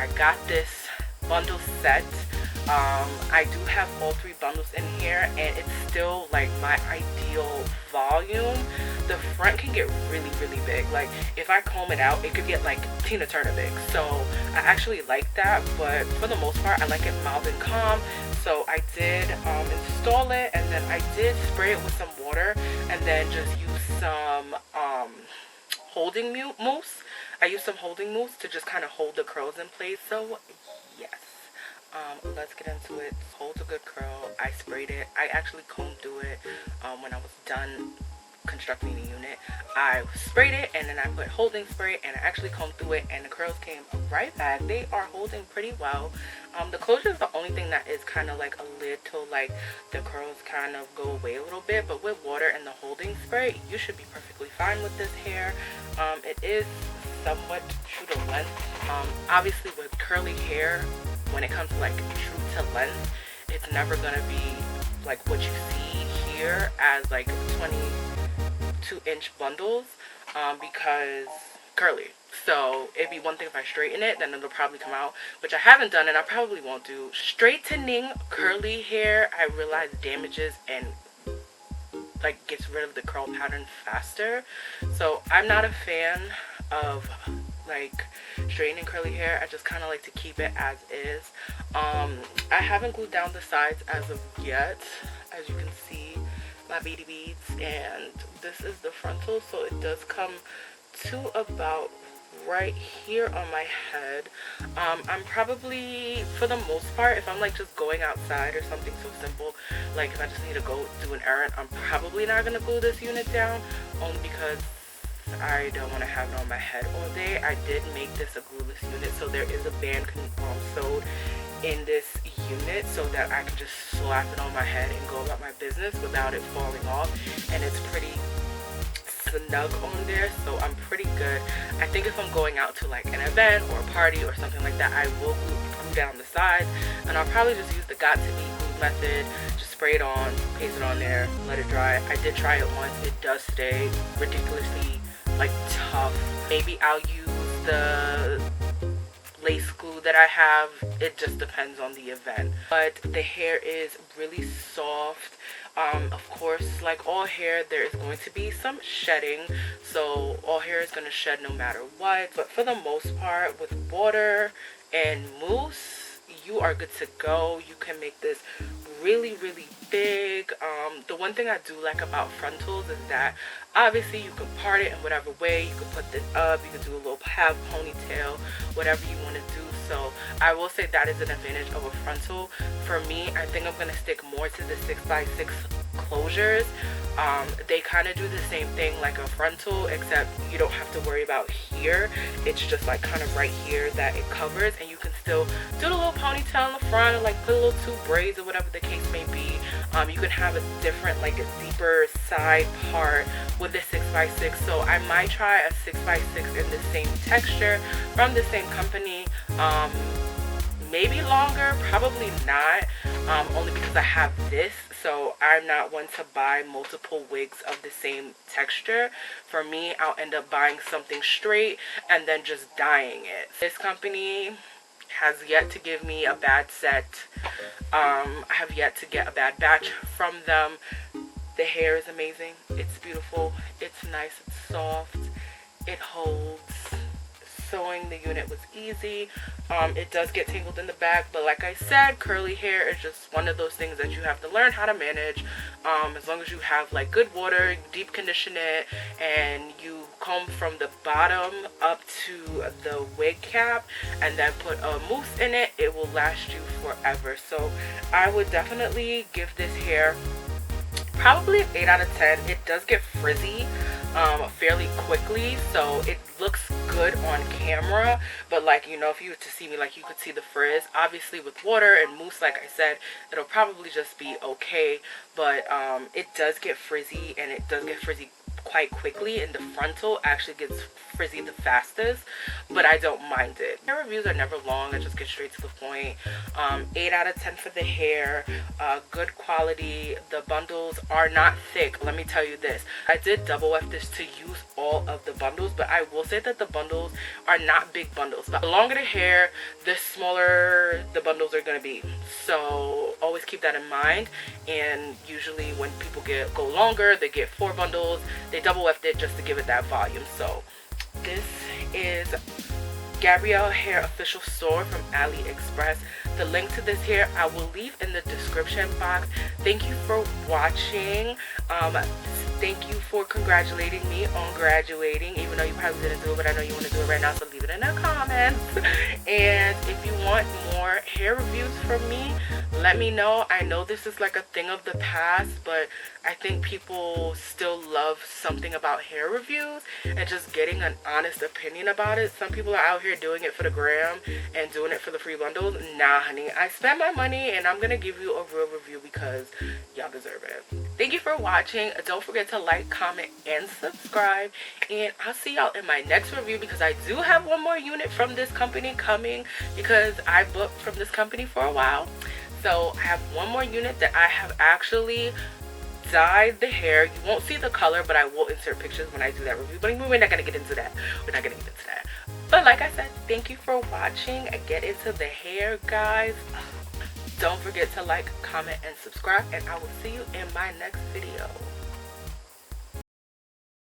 I got this bundle set. I do have all 3 bundles in here, and it's still like my ideal volume. The front can get really big. Like if I comb it out, it could get like Tina Turner big. So I actually like that, but for the most part I like it mild and calm. So I did install it, and then I did spray it with some water, and then just use some holding mousse. I used some holding mousse to just kind of hold the curls in place. So yes, let's get into it. Holds a good curl. I sprayed it. I actually combed through it when I was done constructing the unit. I sprayed it, and then I put holding spray, and I actually combed through it, and the curls came right back. They are holding pretty well. The closure is the only thing that is kind of like a little, like the curls kind of go away a little bit, but with water and the holding spray, you should be perfectly fine with this hair. It is somewhat true to length. Obviously with curly hair, when it comes to like true to length, it's never gonna be like what you see here as like 22-inch bundles, because curly. So it'd be one thing if I straighten it, then it'll probably come out, which I haven't done and I probably won't do. Straightening curly hair, I realize damages and like gets rid of the curl pattern faster. So I'm not a fan of like straightening curly hair. I just kind of like to keep it as is. I haven't glued down the sides as of yet, as you can see my beady beads, and this is the frontal, so it does come to about right here on my head. I'm probably, for the most part, if I'm like just going outside or something so simple, like if I just need to go do an errand, I'm probably not gonna glue this unit down, only because I don't want to have it on my head all day. I did make this a glueless unit, so there is a band sewed in this unit so that I can just slap it on my head and go about my business without it falling off, and it's pretty snug on there, so I'm pretty good. I think if I'm going out to like an event or a party or something like that, I will glue down the sides, and I'll probably just use the got to be glue method. Just spray it on, paste it on there, let it dry. I did try it once. It does stay ridiculously like tough. Maybe I'll use the lace glue that I have. It just depends on the event, but the hair is really soft. Of course, like all hair, there is going to be some shedding, so all hair is going to shed no matter what, but for the most part, with water and mousse, you are good to go. You can make this really big. The one thing I do like about frontals is that obviously you can part it in whatever way. You can put this up, you can do a little half ponytail, whatever you want to do. So I will say that is an advantage of a frontal. For me, I think I'm going to stick more to the 6x6 closures. They kind of do the same thing like a frontal, except you don't have to worry about here. It's just like kind of right here that it covers, and you can still do the little ponytail in the front, or like put a little 2 braids or whatever the case may be. You can have a different, like a deeper side part with the 6x6. So I might try a 6x6 in the same texture from the same company. Maybe longer, probably not, only because I have this, so I'm not one to buy multiple wigs of the same texture. For me, I'll end up buying something straight and then just dyeing it. This company has yet to give me a bad set. I have yet to get a bad batch from them. The hair is amazing. It's beautiful. It's nice. It's soft. It holds. Sewing the unit was easy. It does get tangled in the back, but like I said, curly hair is just one of those things that you have to learn how to manage. As long as you have like good water, deep condition it, and you comb from the bottom up to the wig cap and then put a mousse in it, it will last you forever. So I would definitely give this hair probably an 8 out of 10. It does get frizzy fairly quickly, so it looks good on camera, but like, you know, if you were to see me, like, you could see the frizz. Obviously with water and mousse, like I said, it'll probably just be okay, but it does get frizzy, and it does get frizzy quite quickly, and the frontal actually gets frizzy the fastest, but I don't mind it. Hair reviews are never long. I just get straight to the point. 8 out of 10 for the hair. Good quality. The bundles are not thick, let me tell you this. I did double F this to use all of the bundles, but I will say that the bundles are not big bundles. But the longer the hair, the smaller the bundles are going to be. So always keep that in mind. And usually when people go longer, they get 4 bundles. They double weft it just to give it that volume. So this is Gabrielle Hair Official Store from AliExpress. The link to this hair I will leave in the description box. Thank you for watching. Thank you for congratulating me on graduating, even though you probably didn't do it, but I know you want to do it right now, so leave it in the comments. And if you want more hair reviews from me, let me know. I know this is like a thing of the past, but I think people still love something about hair reviews and just getting an honest opinion about it. Some people are out here doing it for the gram and doing it for the free bundles. Nah, honey, I spent my money and I'm gonna give you a real review because y'all deserve it. Thank you for watching. Don't forget to like, comment, and subscribe, and I'll see y'all in my next review, because I do have one more unit from this company coming, because I booked from this company for a while. So I have one more unit that I have actually dyed the hair. You won't see the color, but I will insert pictures when I do that review, but we're not gonna get into that. But like I said, thank you for watching. I get into the hair, guys. Don't forget to like, comment, and subscribe, and I will see you in my next video.